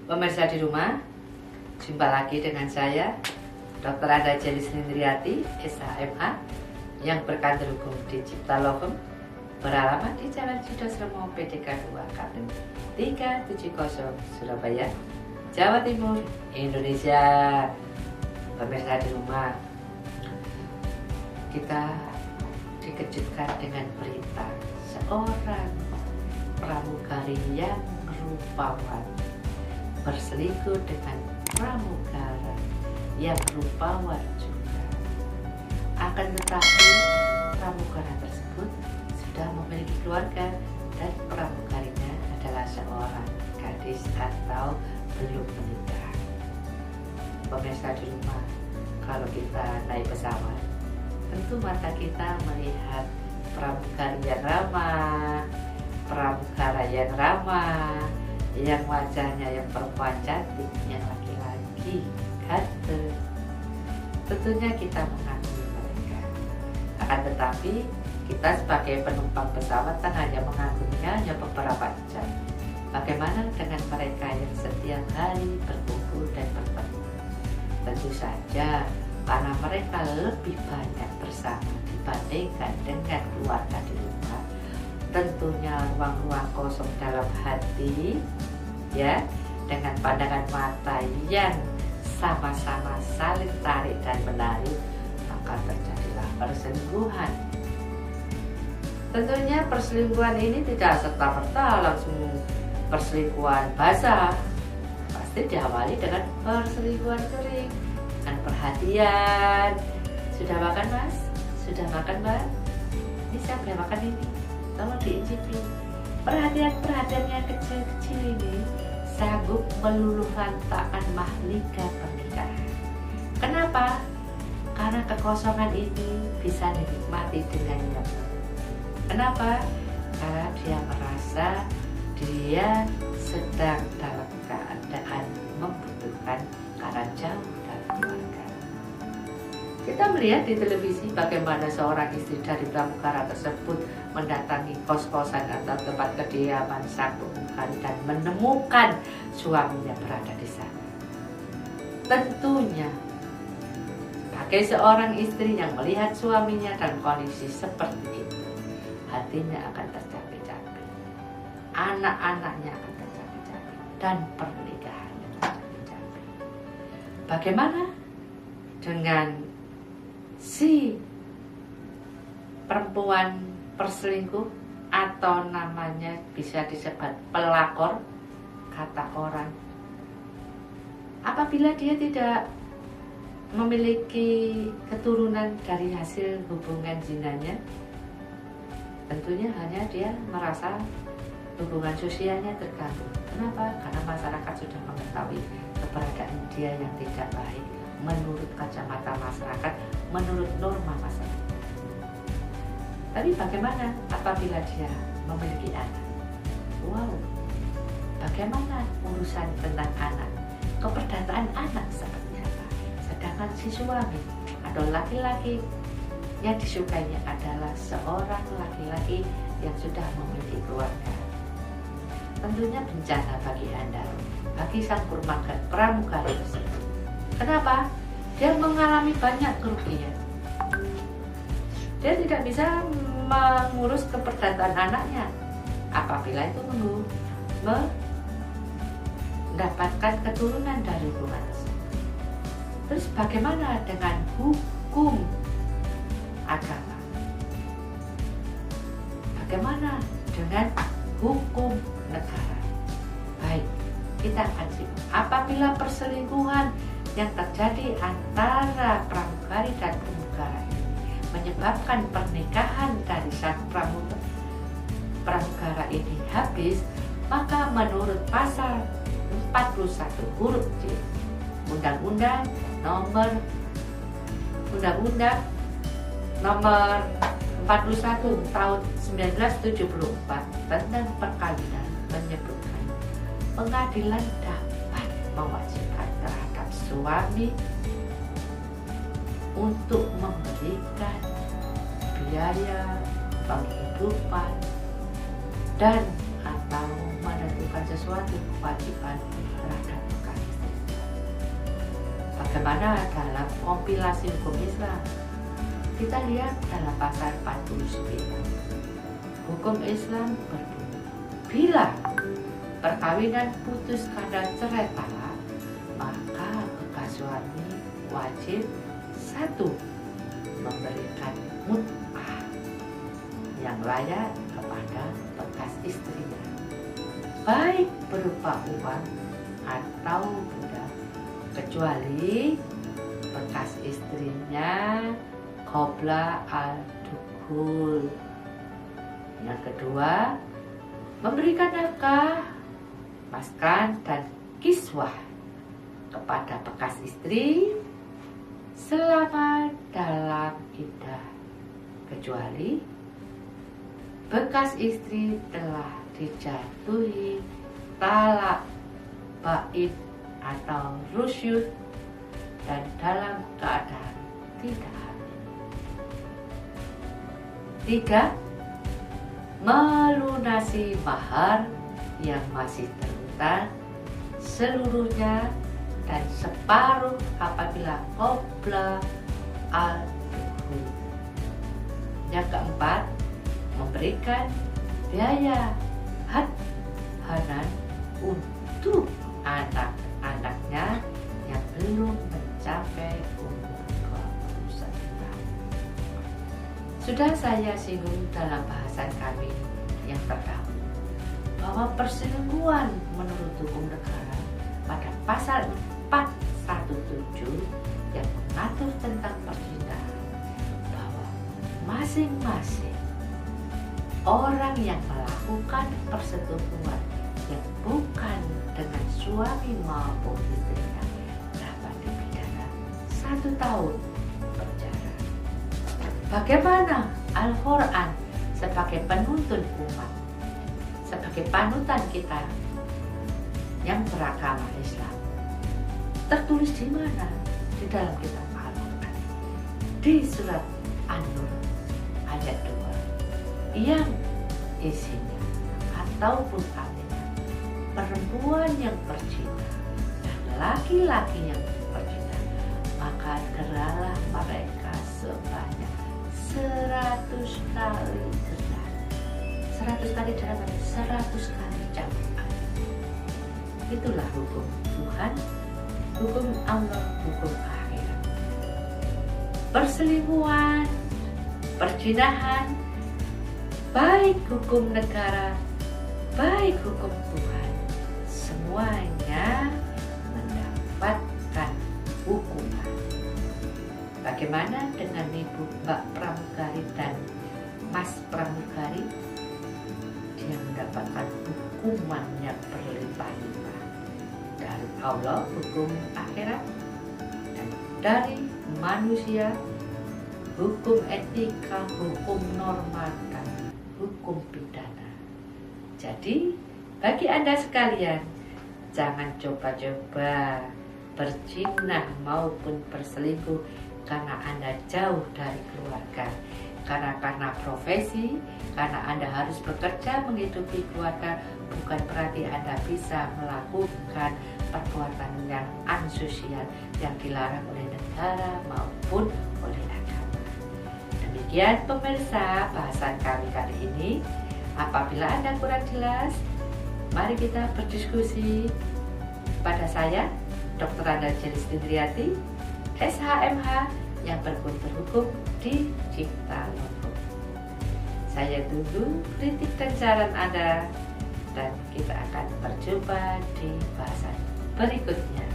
Pemirsa di rumah, jumpa lagi dengan saya, Dr. Anda Jelis Nindriati, SHMA, yang berkantor hukum di Cipta Logem, beralamat di Jalan Sudasremo PDK 2 Kapten 370 Surabaya, Jawa Timur, Indonesia. Pemirsa di rumah, kita dikejutkan dengan berita seorang pramugari yang rupawan berselingkuh dengan pramugara yang rupawan juga. Akan tetapi pramugara tersebut sudah memiliki keluarga dan pramugarinya adalah seorang gadis atau belum menikah. Pemirsa di rumah, kalau kita naik pesawat, tentu mata kita melihat pramugari yang ramah, pramugara yang ramah, yang wajahnya yang perempuan cantik, yang laki-laki ganteng. Tentunya kita mengagumi mereka. Akan tetapi kita sebagai penumpang pesawat kan hanya mengaguminya hanya beberapa jam. Bagaimana dengan mereka yang setiap hari berkumpul dan bertemu? Tentu saja karena mereka lebih banyak bersama dibandingkan dengan keluarga di rumah. Tentunya ruang-ruang kosong dalam hati, ya, dengan pandangan mata yang sama-sama saling tarik dan menarik, maka terjadilah perselingkuhan. Tentunya perselingkuhan ini tidak serta-merta langsung perselingkuhan basah, pasti diawali dengan perselingkuhan kering, dengan perhatian. Sudah makan mas? Sudah makan mbak? Ini saya boleh makan ini, tolong diicipin. Perhatian-perhatian yang kecil-kecil ini sanggup meluluh lantakkan mahligai pernikahan. Kenapa? Karena kekosongan ini bisa dinikmati dengan nyaman. Kenapa? Karena dia merasa dia sedang dalam keadaan membutuhkan karena jauh dari keluarga. Kita melihat di televisi bagaimana seorang istri dari pramugara tersebut mendatangi kos-kosan atau tempat kediaman sang pramugari dan menemukan suaminya berada di sana. Tentunya sebagai seorang istri yang melihat suaminya dalam kondisi seperti itu, hatinya akan tercapek-capek, anak-anaknya akan tercapek-capek, dan pernikahannya tercapek-capek. Bagaimana dengan si perempuan perselingkuh atau namanya bisa disebut pelakor, kata orang? Apabila dia tidak memiliki keturunan dari hasil hubungan zinanya, tentunya hanya dia merasa hubungan sosialnya terganggu. Kenapa? Karena masyarakat sudah mengetahui keberadaan dia yang tidak baik menurut kacamata masyarakat, menurut norma masyarakat. Tapi bagaimana apabila dia memiliki anak? Wow, bagaimana urusan tentang anak? Keperdataan anak seperti apa? Sedangkan si suami atau laki-laki yang disukainya adalah seorang laki-laki yang sudah memiliki keluarga. Tentunya bencana bagi Anda, bagi sang pramugari tersebut. Kenapa? Dia mengalami banyak kerugian. Dia tidak bisa mengurus keperdataan anaknya apabila itu mendapatkan keturunan dari hubungan tersebut. Terus bagaimana dengan hukum agama? Bagaimana dengan hukum negara? Baik, kita akan simak. Apabila perselingkuhan yang terjadi antara pramugari dan pramugara ini menyebabkan pernikahan dari sang pramugara ini habis, maka menurut pasal 41 huruf C Undang-Undang nomor 41 tahun 1974 tentang perkawinan menyebutkan pengadilan dapat mewajibkan terhadap suami untuk memberikan biaya penghidupan dan atau menentukan sesuatu kewajiban terhadap bekas istri. Bagaimana dalam kompilasi hukum Islam? Kita lihat dalam pasal 49. Hukum Islam berbunyi, bila perkawinan putus karena cerai talak, maka bekas suami wajib 1. Memberikan mut'ah yang layak kepada bekas istrinya, baik berupa uang atau budak, kecuali bekas istrinya qabla al-dukhul. Yang kedua, memberikan nafkah, maskan dan kiswah kepada bekas istri selama dalam iddah, kecuali bekas istri telah dijatuhi talak ba'in atau rusyud dan dalam keadaan tidak hamil. 3. Melunasi mahar yang masih terutang seluruhnya dan separuh apabila qabla al-dukhul. Yang keempat, memberikan biaya hanan untuk anak-anaknya yang belum mencapai umur 21 tahun. Sudah saya singgung dalam bahasan kami yang terdahulu bahwa perselingkuhan menurut hukum negara pada pasal 417 yang mengatur tentang percintaan, bahwa masing-masing orang yang melakukan persetubuhan yang bukan dengan suami maupun istrinya dapat dipidana 1 tahun penjara. Bagaimana Al-Quran sebagai penuntun umat, sebagai panutan kita yang beragama Islam, tertulis di mana? Di dalam kitab Al-Quran, di surat An-Nur ayat 2, yang isinya ataupun artinya perempuan yang berzina dan laki-laki yang berzina, maka keralah mereka sebanyak 100 kali jerat. 100 kali jerat, 100 kali cambukan. Itulah hukum Tuhan, hukum Allah, hukum akhirat. Perselingkuhan, perzinahan, baik hukum negara, baik hukum Tuhan, semuanya mendapatkan hukuman. Bagaimana dengan Ibu Mbak Pramugari dan Mas Pramugari? Dia mendapatkan hukuman yang berlimpah-limpah dari Allah, hukum akhirat, dan dari manusia, hukum etika, hukum norma, dan hukum pidana. Jadi bagi Anda sekalian, jangan coba-coba berzina maupun berselingkuh karena Anda jauh dari keluarga, karena profesi, karena Anda harus bekerja menghidupi keluarga, bukan berarti Anda bisa melakukan perbuatan yang ansosial yang dilarang oleh negara maupun oleh agama. Demikian pemirsa bahasan kami kali ini. Apabila Anda kurang jelas, mari kita berdiskusi pada saya, Dr. Anda Jelis Indriati, SHMH yang berkultur hukum di Cipta Lombok. Saya tunggu kritik dan saran Anda, dan kita akan berjumpa di bahasan berikutnya.